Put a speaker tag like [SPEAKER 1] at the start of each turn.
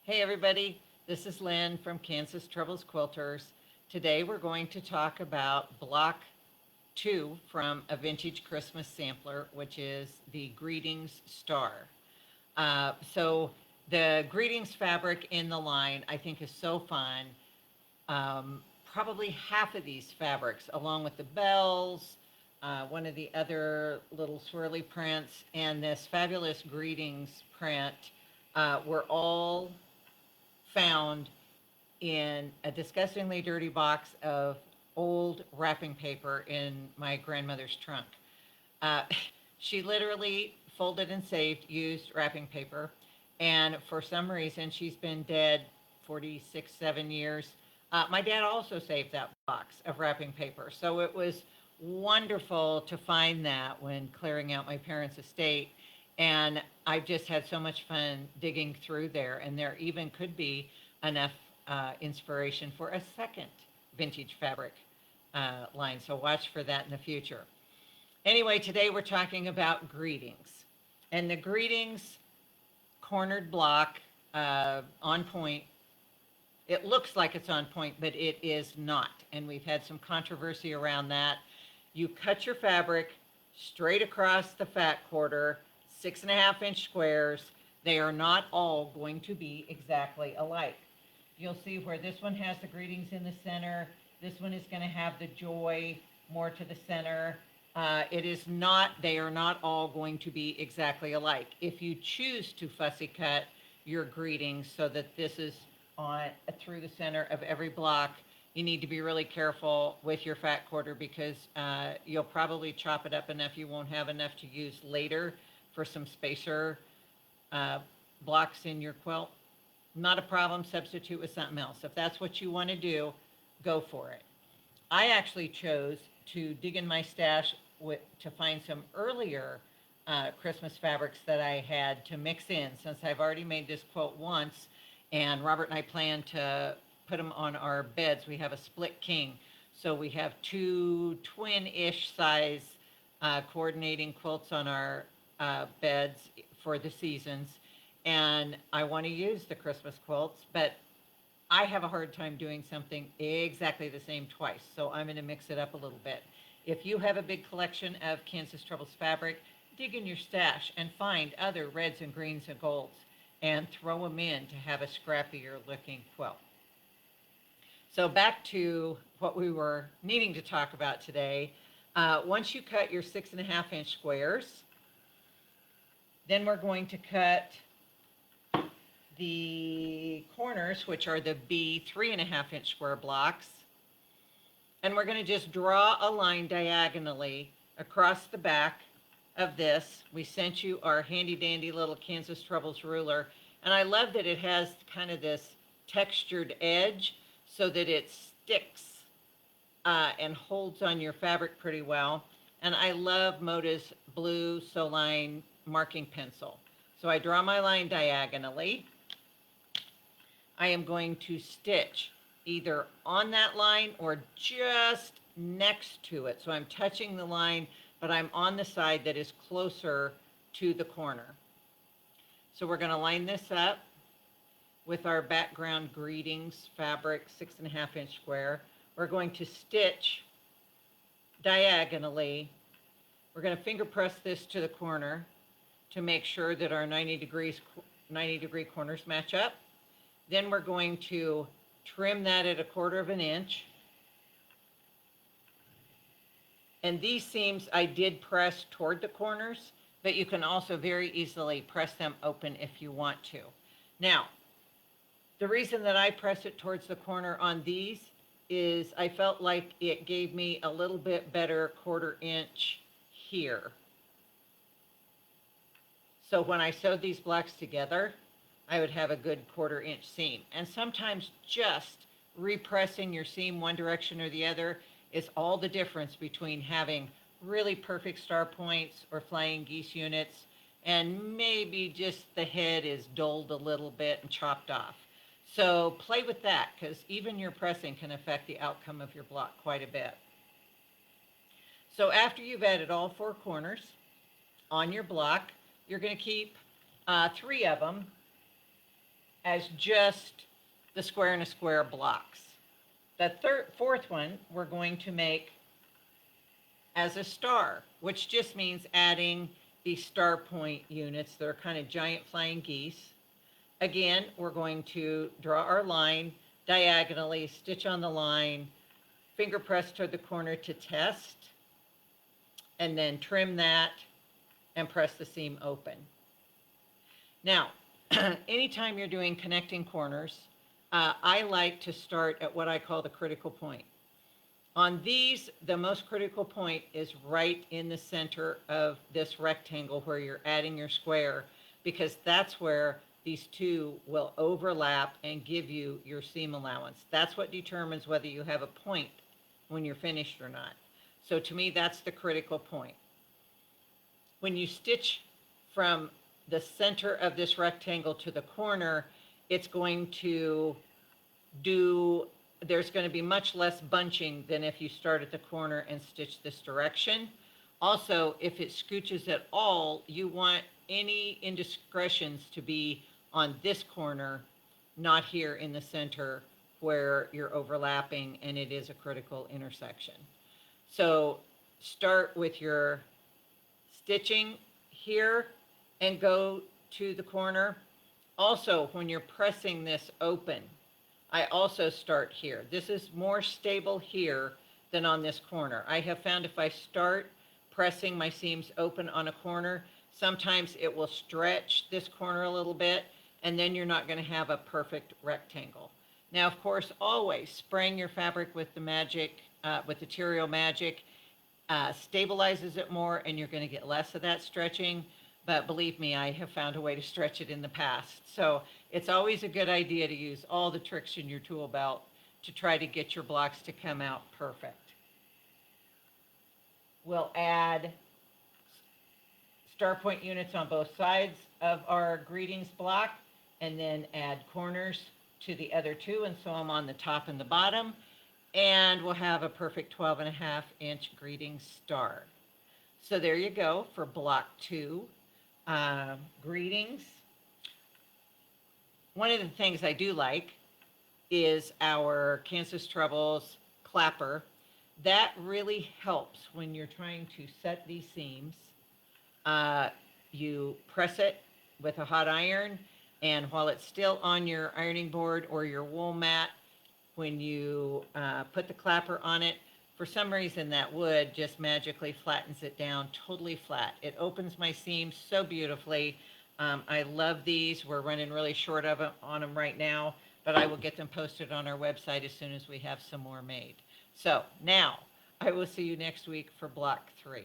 [SPEAKER 1] Hey everybody, this is Lynn from Kansas Troubles Quilters. Today we're going to talk about block 2 from a vintage Christmas sampler, which is the Greetings Star. So the Greetings fabric in the line I think is so fun. Probably half of these fabrics, along with the bells, one of the other little swirly prints, and this fabulous Greetings print, were all found in a disgustingly dirty box of old wrapping paper in my grandmother's trunk. Uh, she literally folded and saved used wrapping paper, and for some reason, she's been dead 46, 7 years. My dad also saved that box of wrapping paper, so it was wonderful to find that when clearing out my parents' estate. And I've just had so much fun digging through there, and there even could be enough inspiration for a second vintage fabric line. So watch for that in the future. Anyway, today we're talking about greetings. And the greetings cornered block on point, it looks like it's on point, but it is not. And we've had some controversy around that. You cut your fabric straight across the fat quarter, 6.5-inch squares. They are not all going to be exactly alike. You'll see where this one has the greetings in the center. This one is going to have the joy more to the center. They are not all going to be exactly alike. If you choose to fussy cut your greetings so that this is on through the center of every block, you need to be really careful with your fat quarter because you'll probably chop it up enough you won't have enough to use later for some spacer blocks in your quilt. Not a problem, substitute with something else. If that's what you want to do, go for it. I actually chose to dig in my stash to find some earlier Christmas fabrics that I had to mix in, since I've already made this quilt once, and Robert and I plan to put them on our beds. We have a split king, so we have two twin-ish size coordinating quilts on our beds for the seasons. And I want to use the Christmas quilts, but I have a hard time doing something exactly the same twice. So I'm going to mix it up a little bit. If you have a big collection of Kansas Troubles fabric, dig in your stash and find other reds and greens and golds and throw them in to have a scrappier looking quilt. So back to what we were needing to talk about today. Once you cut your 6.5-inch squares, then we're going to cut the corners, which are the B 3.5-inch square blocks. And we're going to just draw a line diagonally across the back of this. We sent you our handy dandy little Kansas Troubles ruler. And I love that it has kind of this textured edge so that it sticks and holds on your fabric pretty well. And I love Moda's blue Soline marking pencil. So I draw my line diagonally. I am going to stitch either on that line or just next to it. So I'm touching the line, but I'm on the side that is closer to the corner. So we're going to line this up with our background greetings fabric 6.5-inch square. We're going to stitch diagonally. We're going to finger press this to the corner to make sure that our 90 degree corners match up. Then we're going to trim that at 1/4 of an inch. And these seams I did press toward the corners, but you can also very easily press them open if you want to. Now, the reason that I press it towards the corner on these is I felt like it gave me a little bit better 1/4 inch here. So when I sewed these blocks together, I would have a good 1/4 inch seam. And sometimes just repressing your seam one direction or the other is all the difference between having really perfect star points or flying geese units and maybe just the head is dulled a little bit and chopped off. So play with that, because even your pressing can affect the outcome of your block quite a bit. So after you've added all 4 corners on your block, you're going to keep 3 of them as just the square and a square blocks. The fourth one, we're going to make as a star, which just means adding these star point units. They're kind of giant flying geese. Again, we're going to draw our line diagonally, stitch on the line, finger press toward the corner to test, and then trim that and press the seam open. Now, anytime you're doing connecting corners, I like to start at what I call the critical point. On these, the most critical point is right in the center of this rectangle where you're adding your square, because that's where these two will overlap and give you your seam allowance. That's what determines whether you have a point when you're finished or not. So to me, that's the critical point. When you stitch from the center of this rectangle to the corner, it's going to there's going to be much less bunching than if you start at the corner and stitch this direction. Also, if it scooches at all, you want any indiscretions to be on this corner, not here in the center where you're overlapping and it is a critical intersection. So start with your stitching here and go to the corner. Also, when you're pressing this open, I also start here. This is more stable here than on this corner. I have found if I start pressing my seams open on a corner, sometimes it will stretch this corner a little bit, and then you're not going to have a perfect rectangle. Now, of course, always spraying your fabric with the magic, with the Terrio Magic, stabilizes it more, and you're going to get less of that stretching. But believe me, I have found a way to stretch it in the past. So it's always a good idea to use all the tricks in your tool belt to try to get your blocks to come out perfect. We'll add star point units on both sides of our greetings block, and then add corners to the other two, and so I'm on the top and the bottom, and we'll have a perfect 12.5-inch greetings star. So there you go for block 2. Greetings. One of the things I do like is our Kansas Troubles clapper. That really helps when you're trying to set these seams. You press it with a hot iron, and while it's still on your ironing board or your wool mat, when you put the clapper on it, for some reason that wood just magically flattens it down totally flat. It opens my seams so beautifully. I love these. We're running really short of them on them right now, but I will get them posted on our website as soon as we have some more made. So now I will see you next week for block 3.